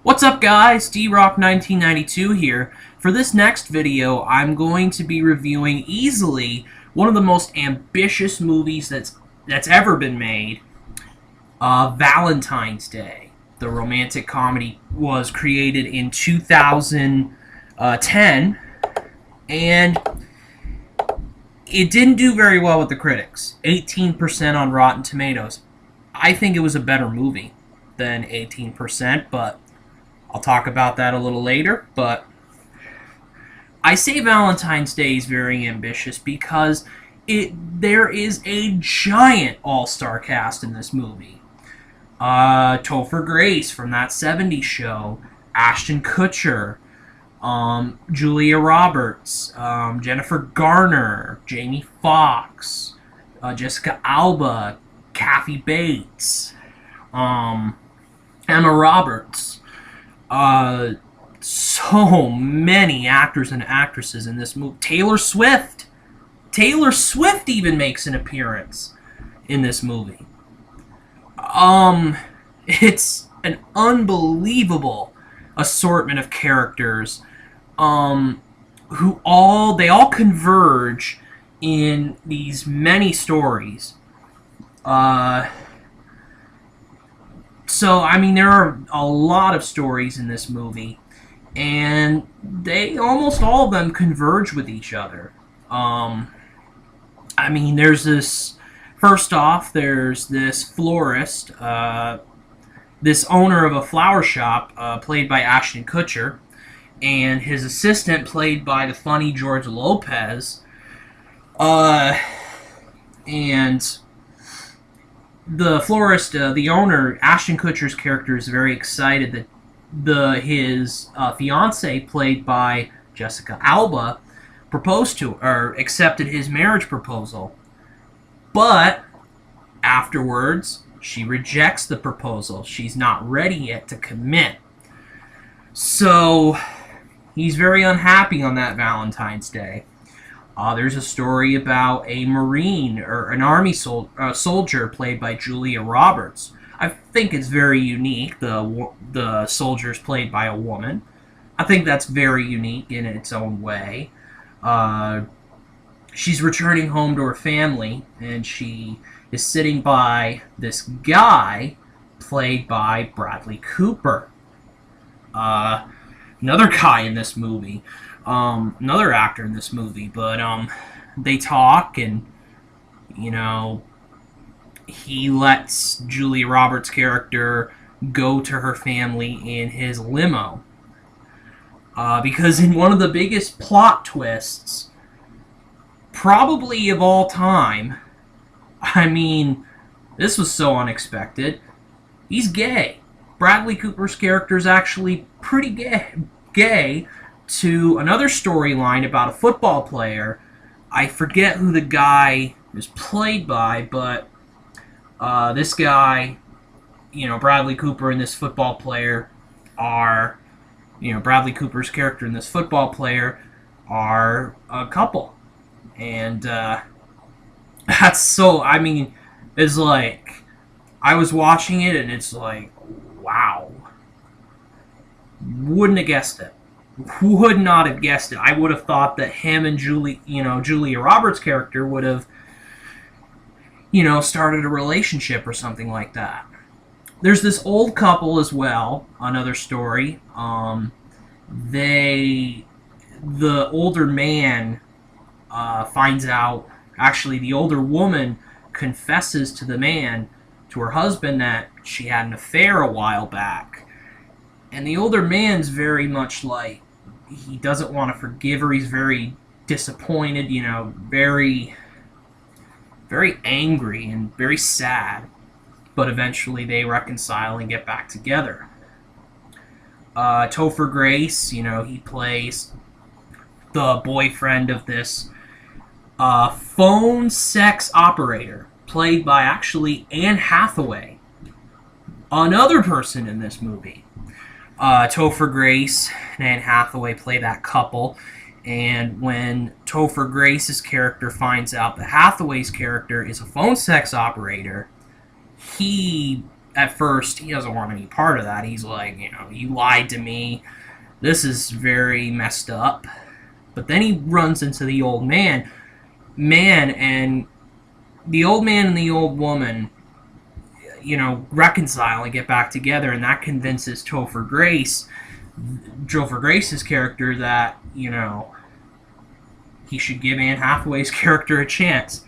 What's up, guys? D-Rock1992 here. For this next video, I'm going to be reviewing easily one of the most ambitious movies that's ever been made, Valentine's Day. The romantic comedy was created in 2010, and it didn't do very well with the critics. 18% on Rotten Tomatoes. I think it was a better movie than 18%, but I'll talk about that a little later. But I say Valentine's Day is very ambitious because there is a giant all-star cast in this movie. Topher Grace from That 70s Show, Ashton Kutcher, Julia Roberts, Jennifer Garner, Jamie Foxx, Jessica Alba, Kathy Bates, Emma Roberts. So many actors and actresses in this movie. Taylor Swift even makes an appearance in this movie. It's an unbelievable assortment of characters, who all converge in these many stories. So, I mean, there are a lot of stories in this movie, and almost all of them converge with each other. I mean, first off, there's this florist, this owner of a flower shop, played by Ashton Kutcher, and his assistant, played by the funny George Lopez, and the florist, the owner, Ashton Kutcher's character, is very excited that his fiancée, played by Jessica Alba, accepted his marriage proposal. But afterwards, she rejects the proposal. She's not ready yet to commit. So he's very unhappy on that Valentine's Day. There's a story about a Marine or an Army soldier played by Julia Roberts. I think it's very unique. The soldier's played by a woman. I think that's very unique in its own way. She's returning home to her family, and she is sitting by this guy played by Bradley Cooper. Another guy in this movie. Another actor in this movie, but they talk, and he lets Julia Roberts' character go to her family in his limo, because in one of the biggest plot twists, probably of all time, I mean, this was so unexpected, he's gay. Bradley Cooper's character is actually pretty gay to another storyline about a football player. I forget who the guy is played by, but this guy, Bradley Cooper and this football player Bradley Cooper's character and this football player are a couple. And that's so, I mean, it's like, I was watching it and it's like, wow. Wouldn't have guessed it. Would not have guessed it. I would have thought that him and Julia Roberts' character would have, started a relationship or something like that. There's this old couple as well, another story. The older man finds out, actually the older woman confesses to her husband, that she had an affair a while back. And the older man's very much like, he doesn't want to forgive her. He's very disappointed, very, very angry and very sad. But eventually they reconcile and get back together. Topher Grace, he plays the boyfriend of this phone sex operator, played by actually Anne Hathaway, another person in this movie. Topher Grace and Anne Hathaway play that couple, and when Topher Grace's character finds out that Hathaway's character is a phone sex operator, he at first, he doesn't want any part of that. He's like, you lied to me. This is very messed up. But then he runs into the old man. And the old man and the old woman, reconcile and get back together, and that convinces Topher Grace's character that, he should give Anne Hathaway's character a chance.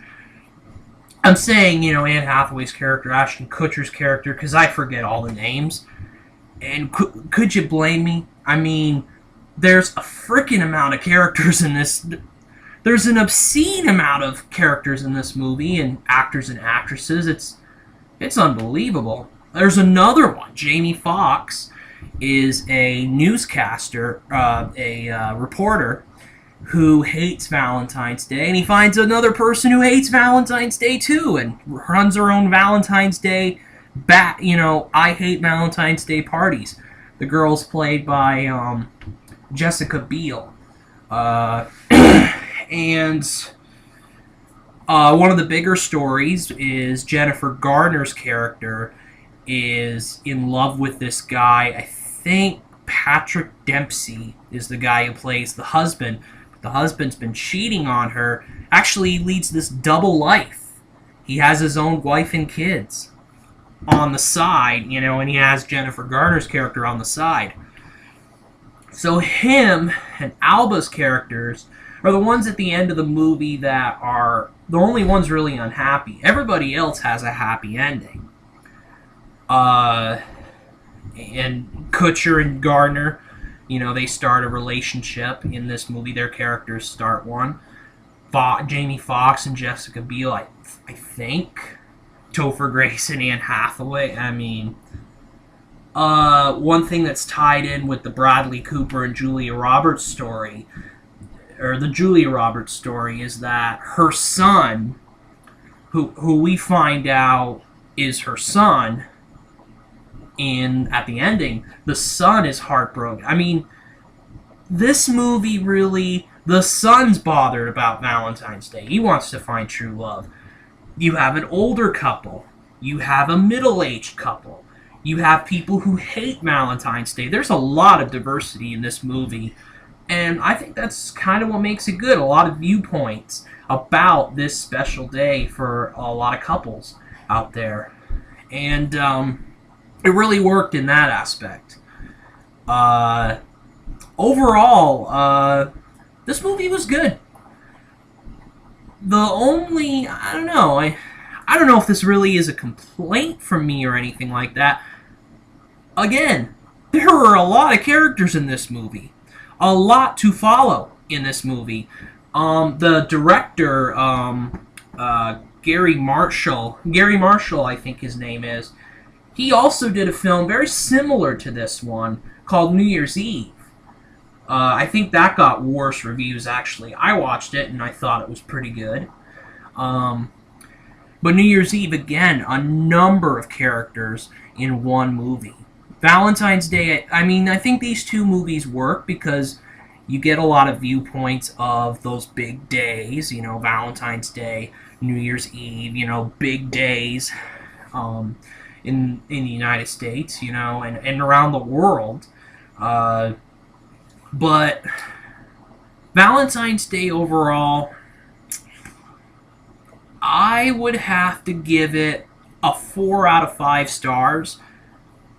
I'm saying, Anne Hathaway's character, Ashton Kutcher's character, because I forget all the names. And could you blame me? I mean, there's a freaking amount of characters in this. There's an obscene amount of characters in this movie, and actors and actresses. It's unbelievable. There's another one. Jamie Foxx is a newscaster, a reporter, who hates Valentine's Day, and he finds another person who hates Valentine's Day too, and runs her own Valentine's Day I hate Valentine's Day parties. The girl's played by Jessica Biel. And one of the bigger stories is Jennifer Garner's character is in love with this guy. I think Patrick Dempsey is the guy who plays the husband. The husband's been cheating on her. Actually, he leads this double life. He has his own wife and kids on the side, and he has Jennifer Garner's character on the side. So him and Alba's characters are the ones at the end of the movie that are the only ones really unhappy. Everybody else has a happy ending. And Kutcher and Garner, they start a relationship in this movie. Their characters start one. Jamie Foxx and Jessica Biel, I think. Topher Grace and Anne Hathaway. I mean, one thing that's tied in with the Bradley Cooper and Julia Roberts story, or the Julia Roberts story, is that her son, who we find out is her son, at the ending, the son is heartbroken. I mean, this movie really, the son's bothered about Valentine's Day. He wants to find true love. You have an older couple. You have a middle-aged couple. You have people who hate Valentine's Day. There's a lot of diversity in this movie, and I think that's kind of what makes it good. A lot of viewpoints about this special day for a lot of couples out there. And it really worked in that aspect. Overall, this movie was good. The only, I don't know if this really is a complaint from me or anything like that. Again, there were a lot of characters in this movie. A lot to follow in this movie. The director, Gary Marshall, I think his name is, he also did a film very similar to this one called New Year's Eve. I think that got worse reviews, actually. I watched it, and I thought it was pretty good. But New Year's Eve, again, a number of characters in one movie. Valentine's Day, I think these two movies work because you get a lot of viewpoints of those big days, Valentine's Day, New Year's Eve, big days in the United States, and around the world. But Valentine's Day overall, I would have to give it a 4 out of 5 stars.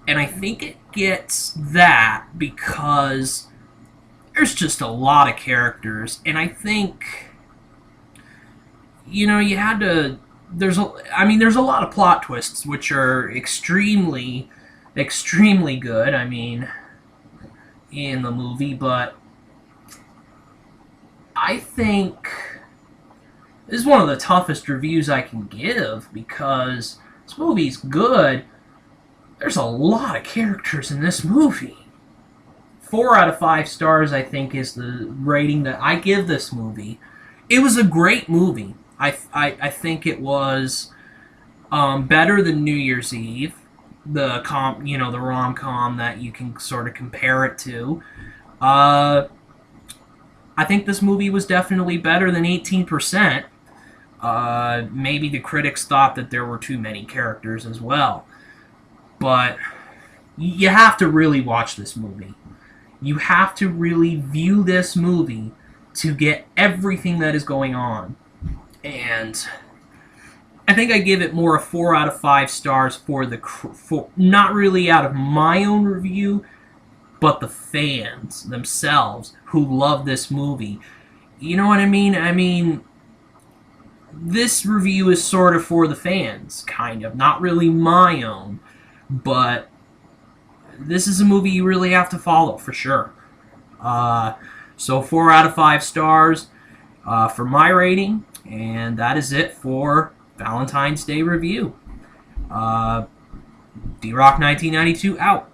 And I think it gets that because there's just a lot of characters. And I think, you had to... There's a lot of plot twists, which are extremely, extremely good. In the movie, but I think this is one of the toughest reviews I can give because this movie's good. There's a lot of characters in this movie. 4 out of 5 stars, I think, is the rating that I give this movie. It was a great movie. I think it was better than New Year's Eve. The rom-com that you can sort of compare it to. I think this movie was definitely better than 18%. Maybe the critics thought that there were too many characters as well. but you have to really watch this movie. You have to really view this movie to get everything that is going on. And I think I give it more a 4 out of 5 stars for not really out of my own review, but the fans themselves who love this movie. You know what I mean? I mean, this review is sort of for the fans, kind of. Not really my own, but this is a movie you really have to follow, for sure. So 4 out of 5 stars for my rating, and that is it for Valentine's Day review. D-Rock 1992 out.